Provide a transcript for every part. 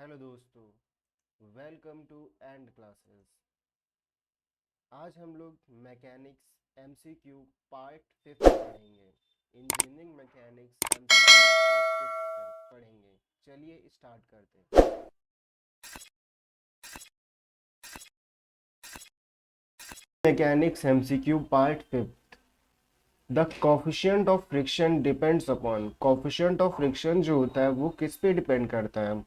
Hello दोस्तों, welcome to and classes. आज हम लोग मैकेनिक्स एमसीक्यू पार्ट फिफ्थ पढ़ेंगे। Engineering mechanics MCQ part fifth पढ़ेंगे। चलिए स्टार्ट करते हैं। Mechanics MCQ part fifth. The coefficient of friction depends upon. Coefficient of friction जो होता है वो किस पे डिपेंड करता है?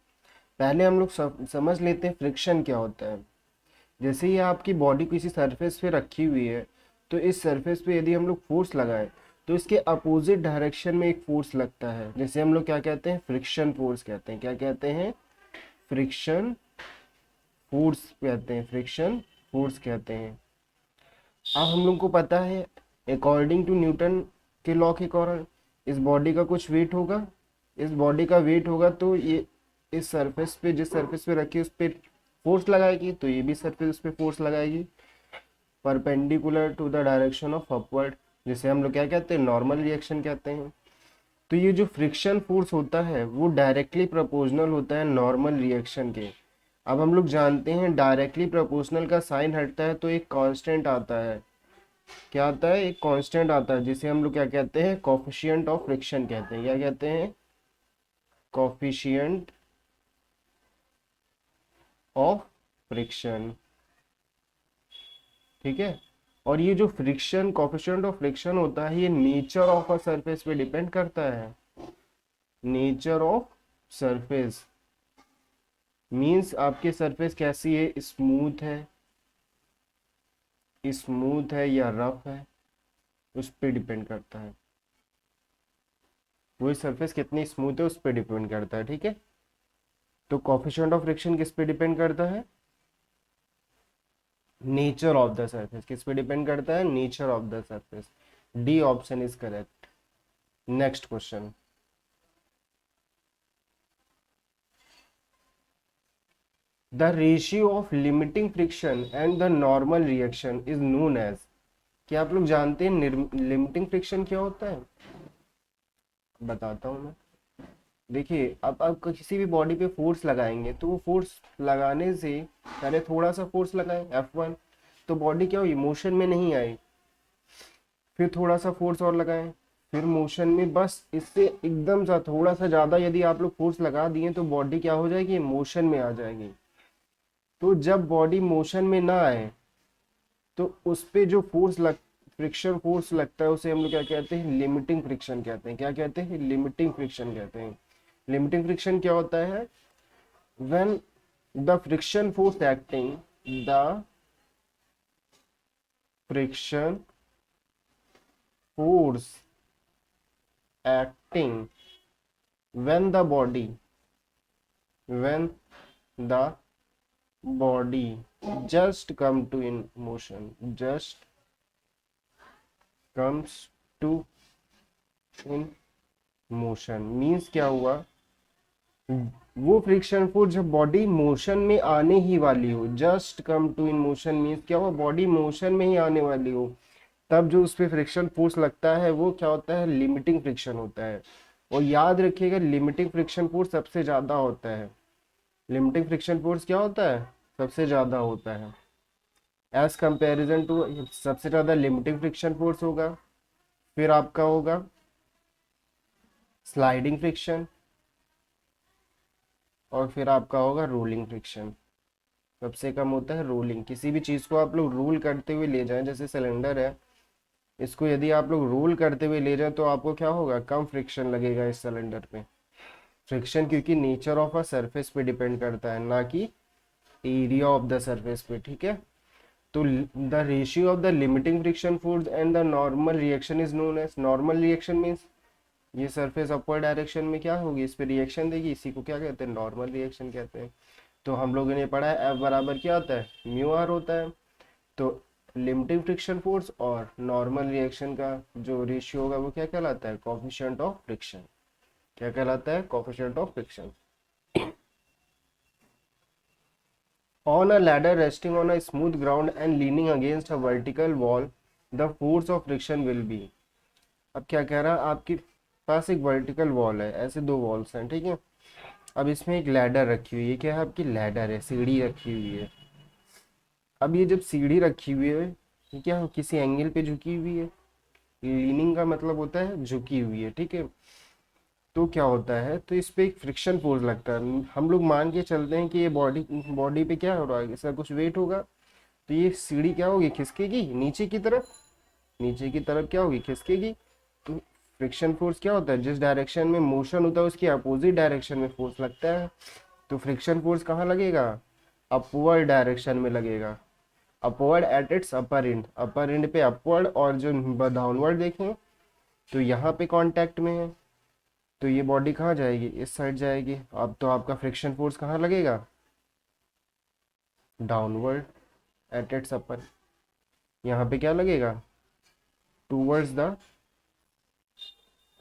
पहले हम लोग समझ लेते हैं फ्रिक्शन क्या होता है। जैसे ही आपकी बॉडी किसी सरफेस पे रखी हुई है, तो इस सरफेस पे यदि हम लोग फोर्स लगाएं तो इसके अपोजिट डायरेक्शन में एक फोर्स लगता है, जैसे हम लोग क्या कहते हैं, फ्रिक्शन फोर्स कहते हैं। क्या कहते हैं? फ्रिक्शन फोर्स कहते हैं। फ्रिक्शन फोर्स कहते हैं। अब हम लोग को पता है, अकॉर्डिंग टू न्यूटन के लॉ के कारण इस बॉडी का कुछ वेट होगा। इस बॉडी का वेट होगा तो ये इस सरफेस पे, जिस सरफेस पे रखी उस पर फोर्स लगाएगी, तो ये भी सरफेस उस पर फोर्स लगाएगी perpendicular to the direction of upward, जिसे हम लोग क्या कहते हैं, नॉर्मल रिएक्शन कहते हैं। तो ये जो फ्रिक्शन फोर्स होता है वो डायरेक्टली प्रोपोर्शनल होता है नॉर्मल रिएक्शन के। अब हम लोग जानते हैं डायरेक्टली प्रोपोर्शनल का साइन हटता है तो एक कांस्टेंट आता है। क्या आता है? एक कांस्टेंट आता है, जिसे हम लोग क्या कहते हैं, कोफिशिएंट ऑफ फ्रिक्शन कहते हैं। क्या कहते हैं? Coefficient of friction. ठीक है। और ये जो फ्रिक्शन, कोफिशिएंट ऑफ फ्रिक्शन होता है, ये नेचर ऑफ अ सरफेस पे डिपेंड करता है। नेचर ऑफ सरफेस मींस आपके सरफेस कैसी है, स्मूथ है या रफ है, उस पे डिपेंड करता है। वही सरफेस कितनी स्मूथ है उस पे डिपेंड करता है। ठीक है। तो कोफिशिएंट ऑफ फ्रिक्शन किस पे डिपेंड करता है? Nature of the surface. किस पे डिपेंड करता है? Nature of the surface. D option is correct. Next question. The ratio of limiting friction and the normal reaction is known as. क्या आप लोग जानते हैं लिमिटिंग फ्रिक्शन क्या होता है? बताता हूँ मैं। देखिए, अब आप किसी भी बॉडी पे फोर्स लगाएंगे तो वो फोर्स लगाने से पहले थोड़ा सा फोर्स लगाएं F1, तो बॉडी क्या हुई, मोशन में नहीं आई। फिर थोड़ा सा फोर्स और लगाएं, फिर मोशन में। बस इससे एकदम सा थोड़ा सा ज़्यादा यदि आप लोग फोर्स लगा दिए तो बॉडी क्या हो जाएगी, मोशन में आ जाएगी। तो जब बॉडी मोशन में ना आए तो उस पे जो फ्रिक्शन फोर्स लगता है उसे हम लोग क्या कहते हैं, लिमिटिंग फ्रिक्शन कहते हैं। क्या कहते हैं? लिमिटिंग फ्रिक्शन कहते हैं। लिमिटिंग फ्रिक्शन क्या होता है? When the friction force acting, the friction force acting when the body when the body just come to in motion, just comes to in motion means क्या हुआ, वो फ्रिक्शन फोर्स जब body motion में आने ही वाली हो, just come to in motion means क्या हुआ, बॉडी मोशन में ही आने वाली हो, तब जो उस पर फ्रिक्शन फोर्स लगता है वो क्या होता है, लिमिटिंग फ्रिक्शन होता है। और याद रखिएगा, लिमिटिंग फ्रिक्शन फोर्स सबसे ज़्यादा होता है। लिमिटिंग फ्रिक्शन फोर्स क्या होता है? सबसे ज़्यादा होता है एज कंपेरिजन टू। सबसे ज़्यादा लिमिटिंग फ्रिक्शन फोर्स होगा, फिर आपका होगा स्लाइडिंग फ्रिक्शन, और फिर आपका होगा रोलिंग फ्रिक्शन। सबसे कम होता है रोलिंग। किसी भी चीज़ को आप लोग रोल करते हुए ले जाएं, जैसे सिलेंडर है, इसको यदि आप लोग रोल करते हुए ले जाएं तो आपको क्या होगा, कम फ्रिक्शन लगेगा इस सिलेंडर पे। फ्रिक्शन क्योंकि नेचर ऑफ अ सरफेस पे डिपेंड करता है, ना कि एरिया ऑफ द सरफेस पे। ठीक है। तो the ratio of the limiting friction force and the normal reaction is known as. Normal reaction means ये सरफेस अपवर्ड डायरेक्शन में क्या होगी, इस पे रिएक्शन देगी, इसी को क्या कहते हैं, नॉर्मल रिएक्शन कहते हैं। तो हम लोगों ने पढ़ा है एफ बराबर क्या होता है, म्यू आर होता है। तो लिमिटिंग फ्रिक्शन फोर्स और नॉर्मल रिएक्शन का जो रेशियो होगा वो क्या कहलाता है, कोफिशिएंट ऑफ फ्रिक्शन। क्या कहलाता है? Coefficient of friction. On a ladder resting on a smooth ground and leaning against a vertical wall, the force of friction will be। अब क्या कह रहा है, आपके पास एक वर्टिकल वॉल है, ऐसे दो वॉल्स हैं, ठीक है। अब इसमें एक लैडर रखी हुई है, क्या है आपकी लैडर है, सीढ़ी रखी हुई है। अब ये जब सीढ़ी रखी हुई है, ये क्या किसी एंगल पे झुकी हुई है, लीनिंग का मतलब होता है झुकी हुई है, ठीक है। तो क्या होता है, तो इस पे एक फ्रिक्शन फोर्स लगता है। हम लोग मान के चलते हैं कि ये बॉडी बॉडी पे क्या हो रहा है, इसका कुछ वेट होगा, तो ये सीढ़ी क्या होगी, खिसकेगी नीचे की तरफ, नीचे की तरफ क्या होगी, खिसकेगी। तो फ्रिक्शन फोर्स क्या होता है, जिस डायरेक्शन में मोशन होता है उसकी अपोजिट डायरेक्शन में फोर्स लगता है। तो फ्रिक्शन फोर्स कहाँ लगेगा, अपवर्ड डायरेक्शन में लगेगा, upward at its upper and पे अपवर्ड, और जो डाउनवर्ड देखें तो यहाँ पे कांटेक्ट में है। तो ये बॉडी कहाँ जाएगी, इस साइड जाएगी। अब तो आपका फ्रिक्शन फोर्स कहाँ लगेगा, डाउनवर्ड एट इट्स अपर, यहाँ पे क्या लगेगा, टूवर्ड्स द,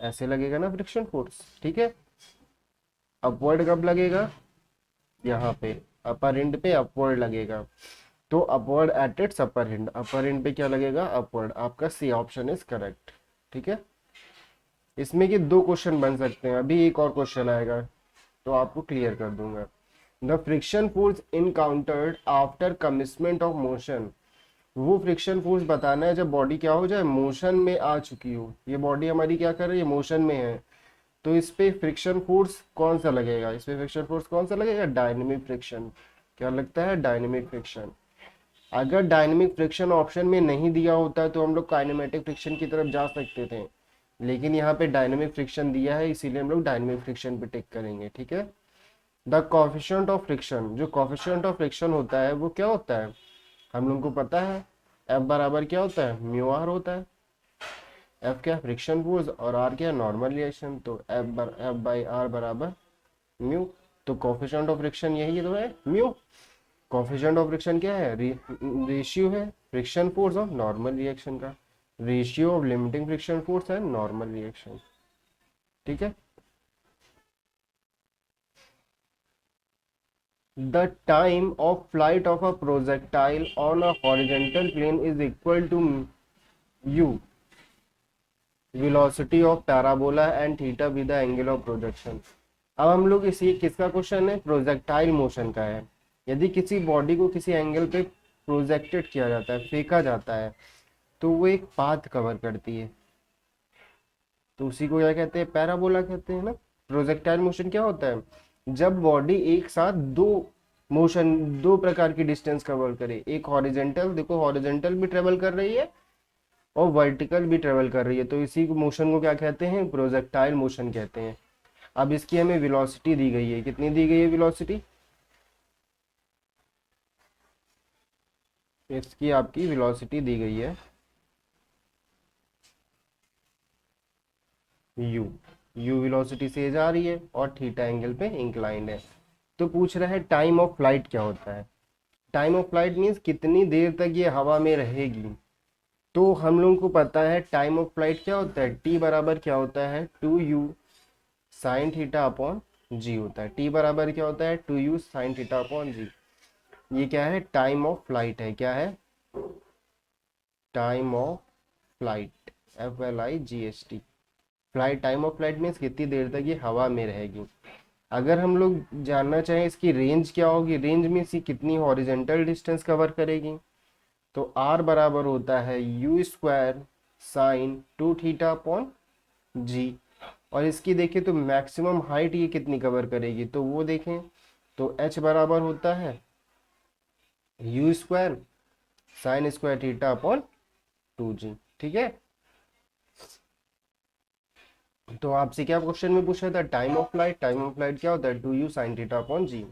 ऐसे लगेगा ना फ्रिक्शन फोर्स, ठीक है। अपवर्ड कब लगेगा, यहाँ पे अपर एंड पे अपवर्ड लगेगा। तो upward at its upper and पे क्या लगेगा, अपवर्ड। आपका सी ऑप्शन इज करेक्ट, ठीक है। इसमें कि दो क्वेश्चन बन सकते हैं, अभी एक और क्वेश्चन आएगा तो आपको क्लियर कर दूंगा। The friction force encountered after commencement of motion, वो फ्रिक्शन फोर्स बताना है जब बॉडी क्या हो जाए, मोशन में आ चुकी हो। ये बॉडी हमारी क्या कर रही है, मोशन में है। तो इस पे फ्रिक्शन फोर्स कौन सा लगेगा, इस पे फ्रिक्शन फोर्स कौन सा लगेगा, डायनेमिक फ्रिक्शन। क्या लगता है, डायनेमिक फ्रिक्शन। अगर डायनेमिक फ्रिक्शन ऑप्शन में नहीं दिया होता तो हम लोग काइनेमेटिक फ्रिक्शन की तरफ जा सकते थे, लेकिन यहाँ पे डायनेमिक फ्रिक्शन दिया है, इसीलिए हम लोग डायनेमिक फ्रिक्शन पे टिक करेंगे, ठीक है। द कॉफिशिएंट ऑफ फ्रिक्शन, जो कॉफिशिएंट ऑफ फ्रिक्शन होता है वो क्या होता है, हम लोग को पता है एफ बराबर क्या होता है, म्यू आर होता है। एफ क्या, फ्रिक्शन फोर्स, और आर क्या, नॉर्मल रिएक्शन। तो एफ बाई आर बराबर म्यू। तो कॉफिशिएंट ऑफ फ्रिक्शन यही तो है, म्यू। कॉफिशिएंट ऑफ फ्रिक्शन क्या है, रेशियो है friction force of normal reaction का, ratio of limiting friction force है नॉर्मल रिएक्शन, ठीक है। The time of flight of a projectile on a horizontal plane is equal to u, velocity of parabola and theta with the angle of projection। अब हम लोग इसी, किसका question है, projectile motion का है। यदि किसी बॉडी को किसी एंगल पे प्रोजेक्टेड किया जाता है, फेंका जाता है, तो वो एक पाथ कवर करती है, तो उसी को क्या कहते हैं, पैराबोला कहते हैं ना। प्रोजेक्टाइल मोशन क्या होता है, जब बॉडी एक साथ दो मोशन, दो प्रकार की डिस्टेंस कवर करे, एक हॉरिजेंटल, देखो हॉरिजेंटल भी ट्रेवल कर रही है और वर्टिकल भी ट्रेवल कर रही है, तो इसी मोशन को क्या कहते हैं, प्रोजेक्टाइल मोशन कहते हैं। अब इसकी हमें वेलोसिटी दी गई है, कितनी दी गई है वेलोसिटी, इसकी आपकी वेलोसिटी दी गई है u, u वेलोसिटी से जा रही है और थीटा एंगल पे इंक्लाइंड है। तो पूछ रहा है टाइम ऑफ फ्लाइट क्या होता है, टाइम ऑफ फ्लाइट मीन्स कितनी देर तक ये हवा में रहेगी। तो हम लोगों को पता है टाइम ऑफ फ्लाइट क्या होता है, टी बराबर क्या होता है, 2u साइन थीटा अपॉन जी होता है। टी बराबर क्या होता है, 2u साइन थीटा अपॉन जी। ये क्या है, टाइम ऑफ फ्लाइट है, क्या है, time of flight, FLIGHT। Flight, time of flight means कितनी देर तक ये हवा में रहेगी। अगर हम लोग जानना चाहें इसकी रेंज क्या होगी, रेंज मीन्स ये कितनी हॉरिजेंटल डिस्टेंस कवर करेगी, तो आर बराबर होता है U square sine 2 theta upon G. और इसकी देखें तो मैक्सिमम हाइट ये कितनी कवर करेगी, तो वो देखें तो एच बराबर होता है U square sine square theta upon 2g, ठीक है। तो आपसे क्या क्वेश्चन में पूछा था, time of flight, time of flight क्या होता है, 2u sine theta upon G,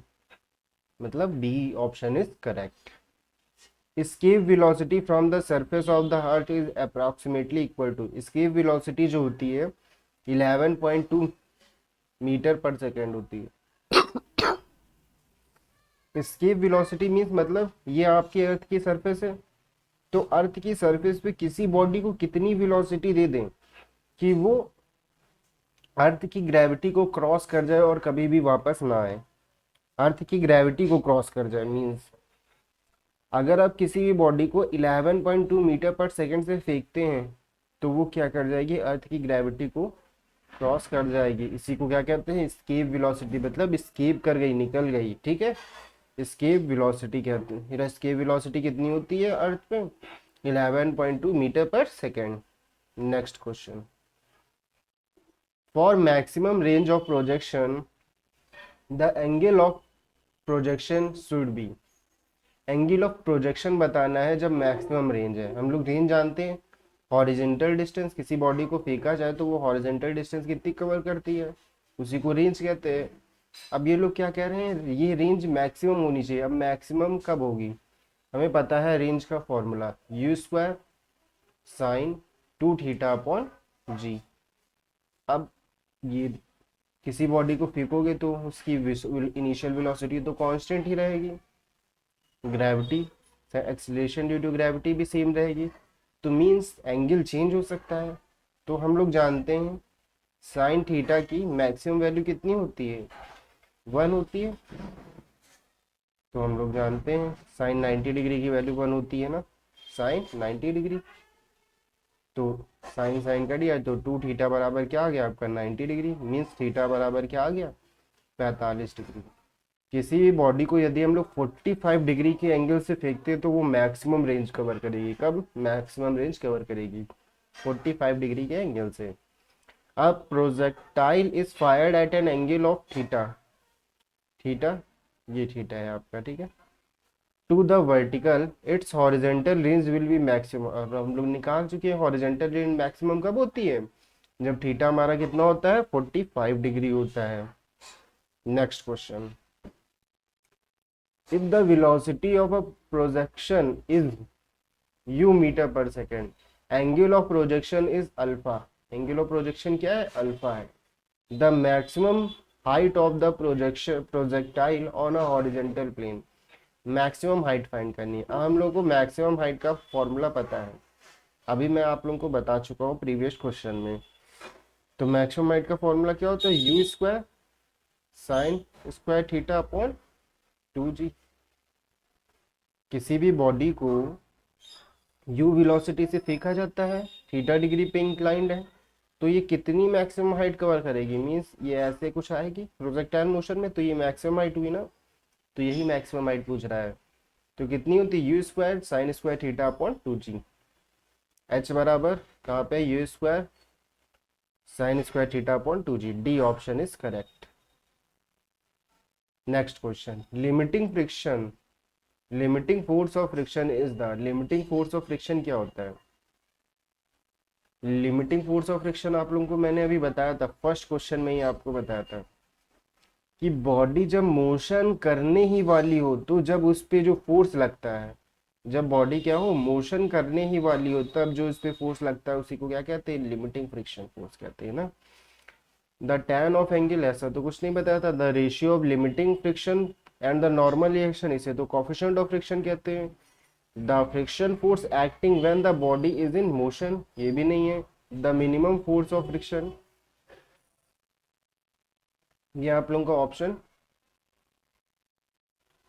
मतलब B option is correct. escape velocity from the surface of the earth is approximately equal to, escape velocity जो होती है 11.2 मीटर पर सेकेंड होती है। escape velocity मीन्स मतलब ये आपकी अर्थ की सरफेस है, तो अर्थ की सरफेस पे किसी बॉडी को कितनी वेलोसिटी दे दें कि वो अर्थ की ग्रेविटी को क्रॉस कर जाए और कभी भी वापस ना आए। अर्थ की ग्रेविटी को क्रॉस कर जाए मीन्स अगर आप किसी भी बॉडी को 11.2 मीटर पर सेकेंड से फेंकते हैं तो वो क्या कर जाएगी, अर्थ की ग्रेविटी को क्रॉस कर जाएगी, इसी को क्या कहते हैं, एस्केप वेलोसिटी, मतलब एस्केप कर गई, निकल गई, ठीक है, एस्केप वेलोसिटी कहते हैं। एस्केप वेलोसिटी कितनी होती है अर्थ पे, 11.2 मीटर पर second. Next question, for maximum range of projection the angle of projection should be. Angle of projection बताना है जब मैक्सिमम रेंज है। हम लोग रेंज जानते हैं, हॉरिजेंटल डिस्टेंस, किसी बॉडी को फेंका जाए तो वो हॉरिजेंटल डिस्टेंस कितनी कवर करती है, उसी को रेंज कहते हैं। अब ये लोग क्या कह रहे हैं, ये रेंज मैक्सिमम होनी चाहिए। अब मैक्सिमम कब होगी, हमें पता है रेंज का formula, you square sign 2θ/g। अब ये किसी बॉडी को फेंकोगे तो उसकी इनिशियल वेलोसिटी तो कांस्टेंट ही रहेगी, gravity, acceleration due to gravity भी सेम रहेगी, तो मीन्स एंगल चेंज हो सकता है। तो हम लोग जानते हैं साइन थीटा की मैक्सिमम वैल्यू कितनी होती है, 1 होती है। तो हम लोग जानते हैं साइन 90 डिग्री की वैल्यू 1 होती है ना, साइन 90 डिग्री। तो साइन साइन कट दिया तो 2θ बराबर क्या आ गया आपका 90 डिग्री, मीन्स थीटा बराबर क्या आ गया 45 डिग्री। किसी भी बॉडी को यदि हम लोग 45 डिग्री के एंगल से फेंकते हैं तो वो मैक्सिमम रेंज कवर करेगी। कब मैक्सिमम रेंज कवर करेगी, 45 डिग्री के एंगल से। अब projectile is fired at an angle of theta, theta ये थीटा है आपका, ठीक है, to the vertical its horizontal range will be maximum. और हम लोग निकाल चुके हैं हॉरिजेंटल रेंज मैक्सिमम कब होती है, जब थीटा हमारा कितना होता है 45 डिग्री होता है। Next question, if the velocity of a projection is u meter per second, angle of projection is alpha, angle of projection क्या है अल्फा है, the maximum height of the projection projectile on a horizontal plane, maximum height find करनी है। हम लोगों को maximum height का formula पता है, अभी मैं आप लोगों को बता चुका हूँ प्रीवियस क्वेश्चन में। तो मैक्सिमम हाइट का फॉर्मूला क्या होता है, यू स्क्वायर साइन स्क्वायर थीटा/2g। किसी भी बॉडी को u वेलोसिटी से फेंका जाता है, थीटा डिग्री पे इंक्लाइंड है, तो ये कितनी मैक्सिमम हाइट कवर करेगी, मींस ये ऐसे कुछ आएगी प्रोजेक्टाइल मोशन में, तो ये मैक्सिमम हाइट हुई ना, तो यही मैक्सिमम हाइट पूछ रहा है। तो कितनी होती है यू स्क्वायर साइन स्क्वायर थीटा/2g। एच बराबर कहाँ पे, यू स्क्वायर साइन स्क्वायर थीटा/2g, D option is correct. Next question, limiting friction, limiting force of friction is the, limiting force of friction क्या होता है, लिमिटिंग फोर्स ऑफ फ्रिक्शन आप लोगों को मैंने अभी बताया था, फर्स्ट क्वेश्चन में ही आपको बताया था कि बॉडी जब मोशन करने ही वाली हो, तो जब उस पे जो फोर्स लगता है, जब बॉडी क्या हो मोशन करने ही वाली हो, तब जो उस पे फोर्स लगता है उसी को क्या कहते हैं, लिमिटिंग फ्रिक्शन फोर्स कहते हैं ना। द टैन ऑफ एंगल, ऐसा तो कुछ नहीं बताया था, the ratio of limiting friction and the normal reaction, इसे तो कोफिशिएंट ऑफ फ्रिक्शन कहते हैं। The friction force acting when the body is in motion, ये भी नहीं है। The minimum force of friction, ये आप लोगों का ऑप्शन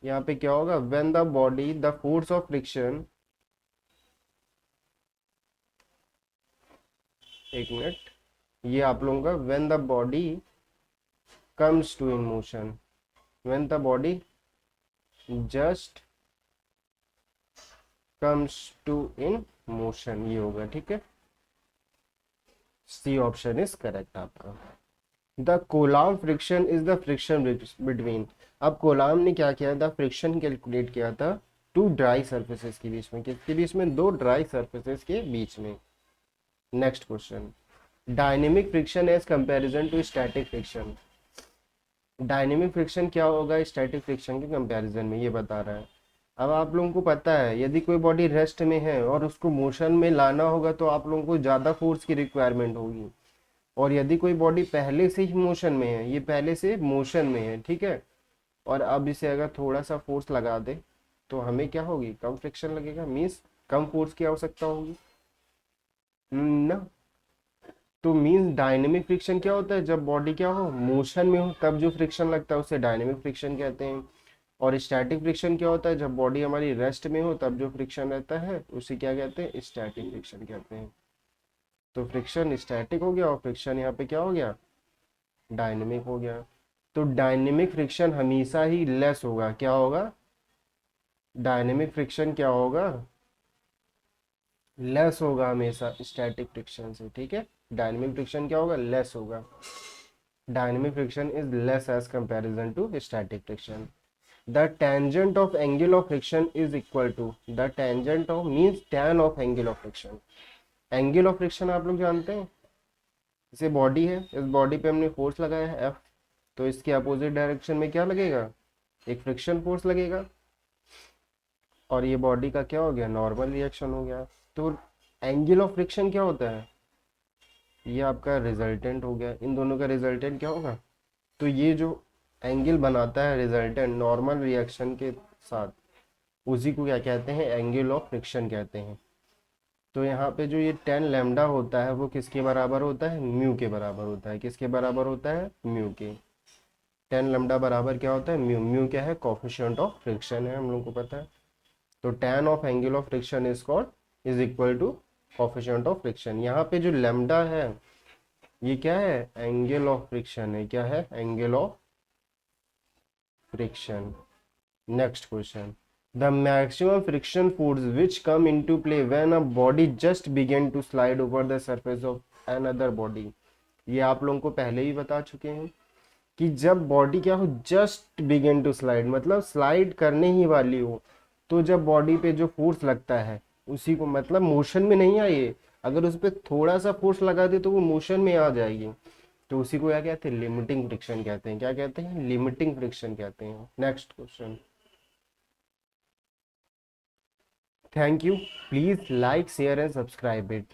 यहाँ पे क्या होगा, when the body the force of friction, एक मिनट, ये आप लोगों का when the body comes to in motion, when the body just comes to in motion, ये होगा, ठीक है, सी ऑप्शन इज करेक्ट आपका। The Coulomb friction is the friction between, अब कोलाम ने क्या किया था, फ्रिक्शन कैलकुलेट किया था टू ड्राई सर्फेसेस के बीच में, किसके बीच में, दो ड्राई सर्फेसेस के बीच में। Next question, dynamic friction as comparison to static friction, dynamic friction क्या होगा स्टैटिक फ्रिक्शन के कंपैरिजन में, ये बता रहा है। अब आप लोगों को पता है यदि कोई बॉडी रेस्ट में है और उसको मोशन में लाना होगा तो आप लोगों को ज़्यादा फोर्स की रिक्वायरमेंट होगी, और यदि कोई बॉडी पहले से ही मोशन में है, ये पहले से मोशन में है, ठीक है, और अब इसे अगर थोड़ा सा फोर्स लगा दे तो हमें क्या होगी, कम फ्रिक्शन लगेगा, मीन्स कम फोर्स की आवश्यकता होगी ना। तो मीन्स डायनेमिक फ्रिक्शन क्या होता है, जब बॉडी क्या हो मोशन में हो तब जो फ्रिक्शन लगता है उसे डायनेमिक फ्रिक्शन कहते हैं। और स्टैटिक फ्रिक्शन क्या होता है, जब बॉडी हमारी रेस्ट में हो तब जो फ्रिक्शन रहता है उसे क्या कहते हैं, स्टैटिक फ्रिक्शन कहते हैं। तो फ्रिक्शन स्टैटिक हो गया और फ्रिक्शन यहाँ पे क्या हो गया, डायनेमिक हो गया। तो डायनेमिक फ्रिक्शन हमेशा ही लेस होगा, क्या होगा, डायनेमिक फ्रिक्शन क्या होगा, लेस होगा हमेशा स्टैटिक फ्रिक्शन से, ठीक है। डायनेमिक फ्रिक्शन क्या होगा, लेस होगा। Dynamic friction is less as comparison to static friction. The tangent of angle of friction is equal to, the tangent of means tan of angle of friction. Angle of friction आप लोग जानते हैं, जैसे body है, इस body पे हमने force लगाया है F, तो इसके अपोजिट डायरेक्शन में क्या लगेगा, एक फ्रिक्शन फोर्स लगेगा, और ये बॉडी का क्या हो गया, नॉर्मल रिएक्शन हो गया। तो एंगल ऑफ फ्रिक्शन क्या होता है, ये आपका रिजल्टेंट हो गया, इन दोनों का रिजल्टेंट क्या होगा। तो ये जो एंगल बनाता है रिजल्टेंट नॉर्मल रिएक्शन के साथ, उसी को क्या कहते हैं, एंगल ऑफ फ्रिक्शन कहते हैं। तो यहाँ पे जो ये tan लैम्डा होता है वो किसके बराबर होता है, म्यू के बराबर होता है, किसके बराबर होता है, म्यू के। tan लैम्डा बराबर क्या होता है, म्यू। म्यू क्या है, कोफिशिएंट ऑफ फ्रिक्शन है, हम लोग को पता है। तो tan of angle of friction is called is equal to coefficient of friction. यहाँ पे जो लैम्डा है ये क्या है, एंगल ऑफ फ्रिक्शन है, क्या है, angle of friction. Next question, the maximum friction force which come into play when a body just begin to slide over the surface of another body। ये आप लोगों को पहले ही बता चुके हैं कि जब बॉडी क्या हो, जस्ट बिगिन टू स्लाइड, मतलब स्लाइड करने ही वाली हो, तो जब बॉडी पे जो फोर्स लगता है उसी को, मतलब मोशन में नहीं आई, अगर उस पर थोड़ा सा फोर्स लगा दे तो वो मोशन में आ जाएगी, तो उसी को क्या कहते हैं, लिमिटिंग फ्रिक्शन कहते हैं। क्या कहते हैं, लिमिटिंग फ्रिक्शन कहते हैं। Next question. Thank you. Please like, share and subscribe it.